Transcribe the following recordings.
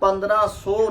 1500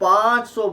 500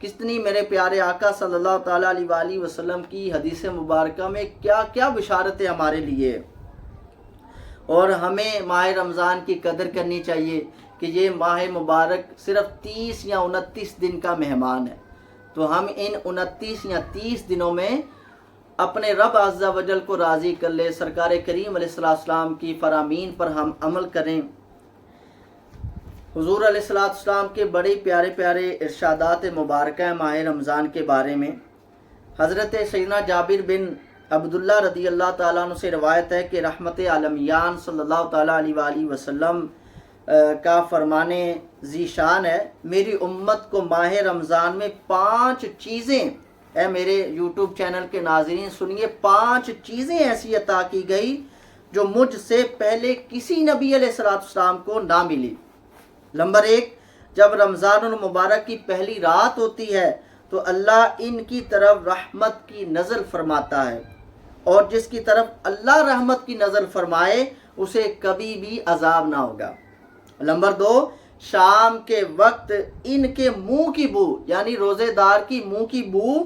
کتنی میرے پیارے آقا صلی اللہ تعالیٰ علیہ وآلہ وسلم کی حدیث مبارکہ میں کیا کیا بشارتیں ہمارے لیے، اور ہمیں ماہ رمضان کی قدر کرنی چاہیے کہ یہ ماہ مبارک صرف 30 یا 29 دن کا مہمان ہے، تو ہم ان 29 یا 30 دنوں میں اپنے رب عز و جل کو راضی کر لے، سرکار کریم علیہ السلام کی فرامین پر ہم عمل کریں۔ حضور علیہ السلام کے بڑے پیارے پیارے ارشادات مبارکہ ہیں ماہ رمضان کے بارے میں۔ حضرت سیدنا جابر بن عبداللہ رضی اللہ تعالیٰ عنہ سے روایت ہے کہ رحمت عالمیان صلی اللہ تعالیٰ علیہ وآلہ وسلم کا فرمانے ذیشان ہے، میری امت کو ماہ رمضان میں 5 چیزیں، اے میرے یوٹیوب چینل کے ناظرین سنیے، 5 چیزیں ایسی عطا کی گئی جو مجھ سے پہلے کسی نبی علیہ السلام کو نہ ملی۔ نمبر 1، جب رمضان المبارک کی پہلی رات ہوتی ہے تو اللہ ان کی طرف رحمت کی نزل فرماتا ہے، اور جس کی طرف اللہ رحمت کی نزل فرمائے اسے کبھی بھی عذاب نہ ہوگا۔ نمبر 2، شام کے وقت ان کے منہ کی بو، یعنی روزے دار کی منہ کی بو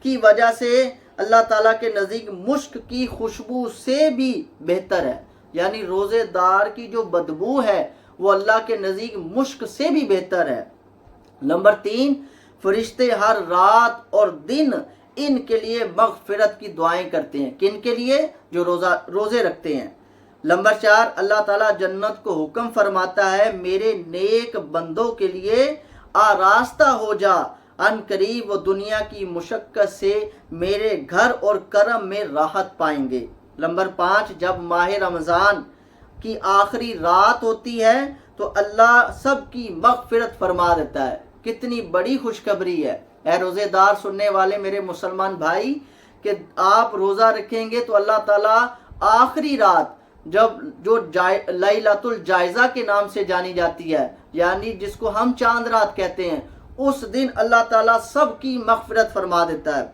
کی وجہ سے اللہ تعالیٰ کے نزدیک مشک کی خوشبو سے بھی بہتر ہے، یعنی روزے دار کی جو بدبو ہے وہ اللہ کے نزدیک مشک سے بھی بہتر ہے۔ نمبر 3، فرشتے ہر رات اور دن ان کے لیے مغفرت کی دعائیں کرتے ہیں، کن کے لیے؟ جو روزے رکھتے ہیں۔ نمبر 4، اللہ تعالیٰ جنت کو حکم فرماتا ہے میرے نیک بندوں کے لیے آراستہ ہو جا، ان قریب وہ دنیا کی مشقت سے میرے گھر اور کرم میں راحت پائیں گے۔ نمبر 5، جب ماہ رمضان کی آخری رات ہوتی ہے تو اللہ سب کی مغفرت فرما دیتا ہے۔ کتنی بڑی خوشخبری ہے اے روزے دار سننے والے میرے مسلمان بھائی، کہ آپ روزہ رکھیں گے تو اللہ تعالیٰ آخری رات جو لیلۃ الجائزہ کے نام سے جانی جاتی ہے، یعنی جس کو ہم چاند رات کہتے ہیں، اس دن اللہ تعالیٰ سب کی مغفرت فرما دیتا ہے۔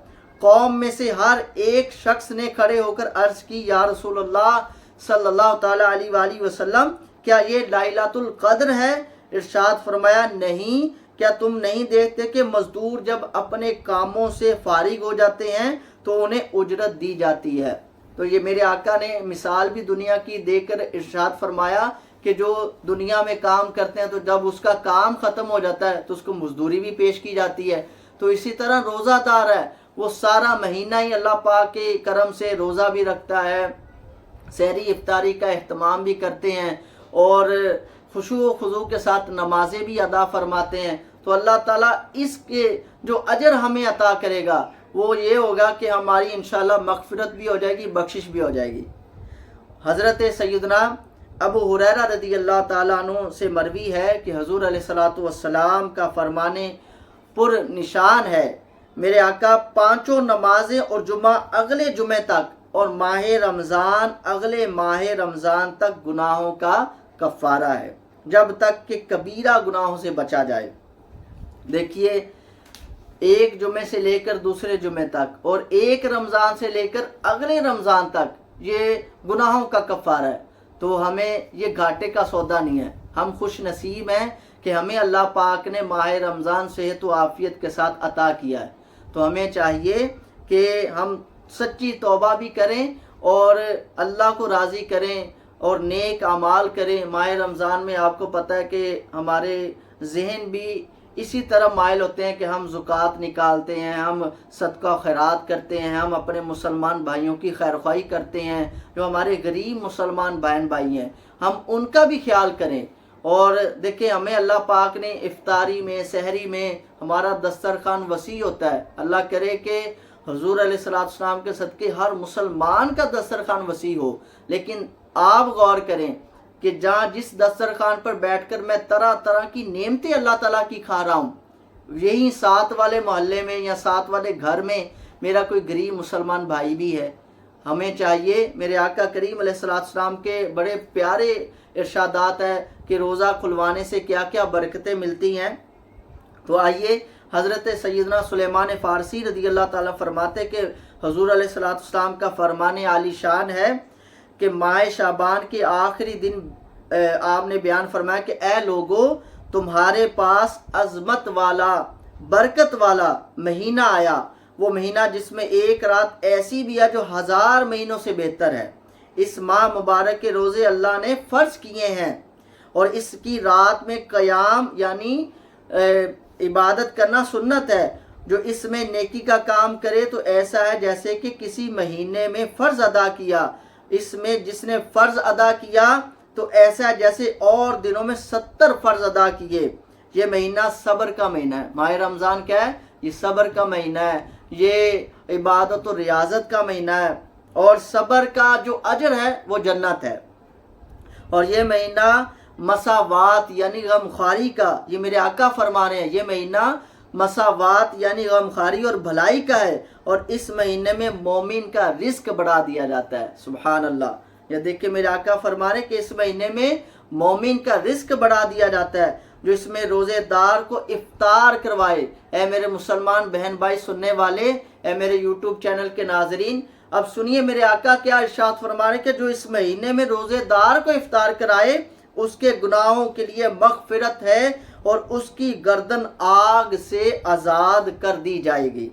قوم میں سے ہر ایک شخص نے کھڑے ہو کر عرض کی، یا رسول اللہ صلی اللہ تعالیٰ علیہ وآلہ وسلم، کیا یہ لیلۃ القدر ہے؟ ارشاد فرمایا، نہیں، کیا تم نہیں دیکھتے کہ مزدور جب اپنے کاموں سے فارغ ہو جاتے ہیں تو انہیں اجرت دی جاتی ہے؟ تو یہ میرے آقا نے مثال بھی دنیا کی دے کر ارشاد فرمایا کہ جو دنیا میں کام کرتے ہیں تو جب اس کا کام ختم ہو جاتا ہے تو اس کو مزدوری بھی پیش کی جاتی ہے۔ تو اسی طرح روزہ دار ہے، وہ سارا مہینہ ہی اللہ پاک کے کرم سے روزہ بھی رکھتا ہے، سحری افطاری کا اہتمام بھی کرتے ہیں، اور خشوع و خضوع کے ساتھ نمازیں بھی ادا فرماتے ہیں۔ تو اللہ تعالیٰ اس کے جو اجر ہمیں عطا کرے گا وہ یہ ہوگا کہ ہماری انشاءاللہ مغفرت بھی ہو جائے گی، بخشش بھی ہو جائے گی۔ حضرت سیدنا ابو ہریرہ رضی اللہ تعالیٰ عنہ سے مروی ہے کہ حضور علیہ السلام کا فرمانے پر نشان ہے، میرے آقا 5 نمازیں اور جمعہ اگلے جمعے تک اور ماہ رمضان اگلے ماہ رمضان تک گناہوں کا کفارہ ہے، جب تک کہ کبیرہ گناہوں سے بچا جائے۔ دیکھیے، ایک جمعے سے لے کر دوسرے جمعے تک اور ایک رمضان سے لے کر اگلے رمضان تک یہ گناہوں کا کفارہ ہے، تو ہمیں یہ گھاٹے کا سودا نہیں ہے۔ ہم خوش نصیب ہیں کہ ہمیں اللہ پاک نے ماہ رمضان صحت و عافیت کے ساتھ عطا کیا ہے، تو ہمیں چاہیے کہ ہم سچی توبہ بھی کریں اور اللہ کو راضی کریں اور نیک اعمال کریں۔ ماہ رمضان میں آپ کو پتہ ہے کہ ہمارے ذہن بھی اسی طرح مائل ہوتے ہیں کہ ہم زکوٰۃ نکالتے ہیں، ہم صدقہ و خیرات کرتے ہیں، ہم اپنے مسلمان بھائیوں کی خیرخواہی کرتے ہیں، جو ہمارے غریب مسلمان بہن بھائی ہیں ہم ان کا بھی خیال کریں۔ اور دیکھیں، ہمیں اللہ پاک نے افطاری میں، سحری میں ہمارا دسترخوان وسیع ہوتا ہے۔ اللہ کرے کہ حضور علیہ السلام کے صدقے ہر مسلمان کا دسترخوان وسیع ہو، لیکن آپ غور کریں کہ جس دسترخوان پر بیٹھ کر میں طرح طرح کی نعمتیں اللہ تعالیٰ کی کھا رہا ہوں، یہی ساتھ والے محلے میں یا ساتھ والے گھر میں میرا کوئی غریب مسلمان بھائی بھی ہے۔ ہمیں چاہیے، میرے آقا کریم علیہ السلام کے بڑے پیارے ارشادات ہیں کہ روزہ کھلوانے سے کیا کیا برکتیں ملتی ہیں۔ تو آئیے، حضرت سیدنا سلیمان فارسی رضی اللہ تعالیٰ فرماتے کہ حضور علیہ السلام کا فرمان عالی شان ہے کہ ماہ شعبان کے آخری دن آپ نے بیان فرمایا کہ اے لوگو، تمہارے پاس عظمت والا برکت والا مہینہ آیا، وہ مہینہ جس میں ایک رات ایسی بھی ہے جو 1000 مہینوں سے بہتر ہے۔ اس ماہ مبارک کے روزے اللہ نے فرض کیے ہیں، اور اس کی رات میں قیام یعنی عبادت کرنا سنت ہے۔ جو اس میں نیکی کا کام کرے تو ایسا ہے جیسے کہ کسی مہینے میں فرض ادا کیا۔ اس میں جس نے فرض ادا کیا تو ایسا ہے جیسے اور دنوں میں 70 فرض ادا کیے۔ یہ مہینہ صبر کا مہینہ ہے۔ ماہ رمضان کیا ہے؟ یہ صبر کا مہینہ ہے، یہ عبادت و ریاضت کا مہینہ ہے، اور صبر کا جو اجر ہے وہ جنت ہے۔ اور یہ مہینہ مساوات یعنی غمخواری کا، یہ میرے آقا فرما رہے ہیں، یہ مہینہ مساوات یعنی غمخواری اور بھلائی کا ہے، اور اس مہینے میں مومن کا رزق بڑھا دیا جاتا ہے۔ سبحان اللہ، یہ دیکھ کے میرے آقا فرما رہے ہیں کہ اس مہینے میں مومن کا رزق بڑھا دیا جاتا ہے۔ جو اس میں روزے دار کو افطار کروائے، اے میرے مسلمان بہن بھائی سننے والے، اے میرے یوٹیوب چینل کے ناظرین، اب سنیے میرے آقا کیا ارشاد فرما رہے ہیں کہ جو اس مہینے میں روزے دار کو افطار کرائے اس کے گناہوں کے لیے مغفرت ہے، اور اس کی گردن آگ سے آزاد کر دی جائے گی،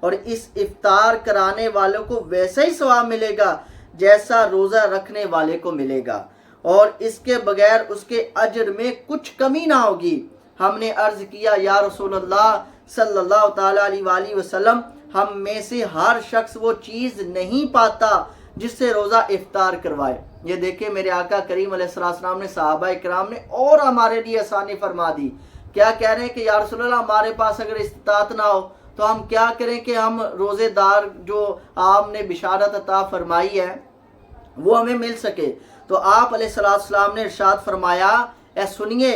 اور اس افطار کرانے والوں کو ویسا ہی ثواب ملے گا جیسا روزہ رکھنے والے کو ملے گا، اور اس کے بغیر اس کے اجر میں کچھ کمی نہ ہوگی۔ ہم نے عرض کیا یا رسول اللہ صلی اللہ تعالیٰ علیہ وآلہ وسلم، ہم میں سے ہر شخص وہ چیز نہیں پاتا جس سے روزہ افطار کروائے۔ یہ دیکھیں میرے آقا کریم علیہ السلام نے، صحابہ کرام نے اور ہمارے لیے آسانی فرما دی۔ کیا کہہ رہے ہیں کہ یا رسول اللہ ہمارے پاس اگر استطاعت نہ ہو تو ہم کیا کریں کہ ہم روزے دار جو آپ نے بشارت عطا فرمائی ہے وہ ہمیں مل سکے۔ تو آپ علیہ السلام نے ارشاد فرمایا، اے سنیے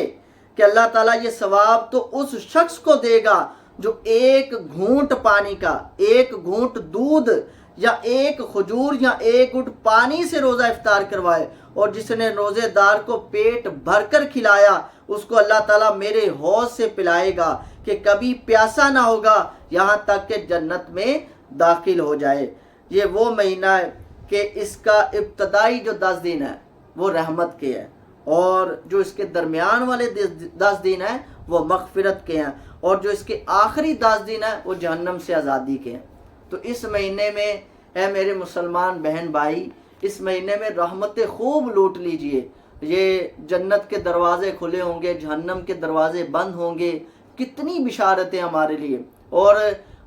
کہ اللہ تعالیٰ یہ ثواب تو اس شخص کو دے گا جو ایک گھونٹ پانی کا، ایک گھونٹ دودھ یا ایک کھجور یا ایک گھونٹ پانی سے روزہ افطار کروائے، اور جس نے روزے دار کو پیٹ بھر کر کھلایا اس کو اللہ تعالیٰ میرے حوض سے پلائے گا کہ کبھی پیاسا نہ ہوگا یہاں تک کہ جنت میں داخل ہو جائے۔ یہ وہ مہینہ ہے کہ اس کا ابتدائی جو 10 دن ہے وہ رحمت کے ہیں، اور جو اس کے درمیان والے 10 دن ہیں وہ مغفرت کے ہیں، اور جو اس کے آخری 10 دن ہیں وہ جہنم سے آزادی کے ہیں۔ تو اس مہینے میں اے میرے مسلمان بہن بھائی، اس مہینے میں رحمتیں خوب لوٹ لیجئے۔ یہ جنت کے دروازے کھلے ہوں گے، جہنم کے دروازے بند ہوں گے۔ کتنی بشارتیں ہمارے لیے، اور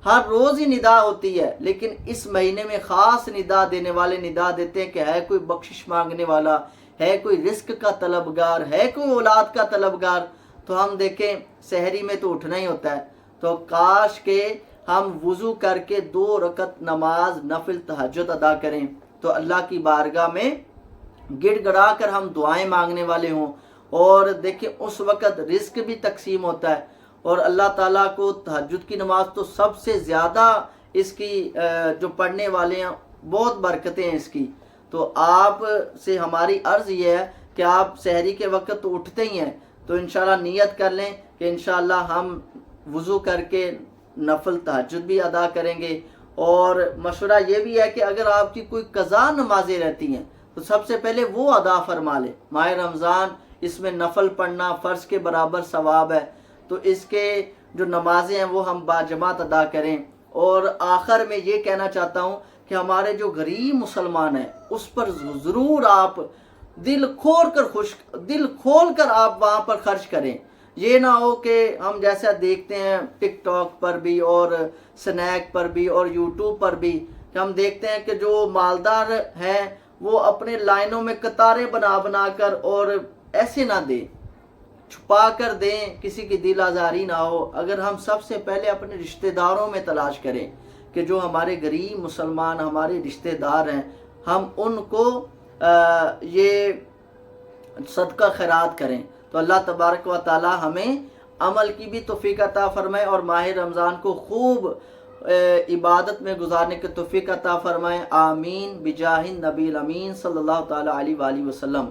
ہر روز ہی ندا ہوتی ہے، لیکن اس مہینے میں خاص ندا دینے والے ندا دیتے ہیں کہ ہے کوئی بخشش مانگنے والا، ہے کوئی رزق کا طلبگار، ہے کوئی اولاد کا طلبگار۔ تو ہم دیکھیں سحری میں تو اٹھنا ہی ہوتا ہے، تو کاش کہ ہم وضو کر کے 2 رکعت نماز نفل تہجد ادا کریں، تو اللہ کی بارگاہ میں گڑ گڑا کر ہم دعائیں مانگنے والے ہوں۔ اور دیکھیں اس وقت رزق بھی تقسیم ہوتا ہے، اور اللہ تعالیٰ کو تہجد کی نماز تو سب سے زیادہ اس کی جو پڑھنے والے ہیں بہت برکتیں ہیں اس کی۔ تو آپ سے ہماری عرض یہ ہے کہ آپ سحری کے وقت تو اٹھتے ہی ہیں، تو انشاءاللہ نیت کر لیں کہ انشاءاللہ ہم وضو کر کے نفل تہجد بھی ادا کریں گے۔ اور مشورہ یہ بھی ہے کہ اگر آپ کی کوئی قضا نمازیں رہتی ہیں تو سب سے پہلے وہ ادا فرما لیں۔ ماہ رمضان اس میں نفل پڑھنا فرض کے برابر ثواب ہے، تو اس کے جو نمازیں ہیں وہ ہم باجماعت ادا کریں۔ اور آخر میں یہ کہنا چاہتا ہوں کہ ہمارے جو غریب مسلمان ہیں اس پر ضرور آپ دل کھول کر آپ وہاں پر خرچ کریں۔ یہ نہ ہو کہ ہم جیسا دیکھتے ہیں ٹک ٹاک پر بھی اور سنیک پر بھی اور یوٹیوب پر بھی، کہ ہم دیکھتے ہیں کہ جو مالدار ہیں وہ اپنے لائنوں میں قطاریں بنا کر اور ایسے نہ دیں، چھپا کر دیں، کسی کی دل آزاری نہ ہو۔ اگر ہم سب سے پہلے اپنے رشتہ داروں میں تلاش کریں کہ جو ہمارے غریب مسلمان ہمارے رشتہ دار ہیں، ہم ان کو یہ صدقہ خیرات کریں، تو اللہ تبارک و تعالی ہمیں عمل کی بھی توفیق عطا فرمائے، اور ماہ رمضان کو خوب عبادت میں گزارنے کی توفیق عطا فرمائے۔ آمین بجاہ النبی الامین صلی اللہ تعالی علیہ وآلہ وسلم۔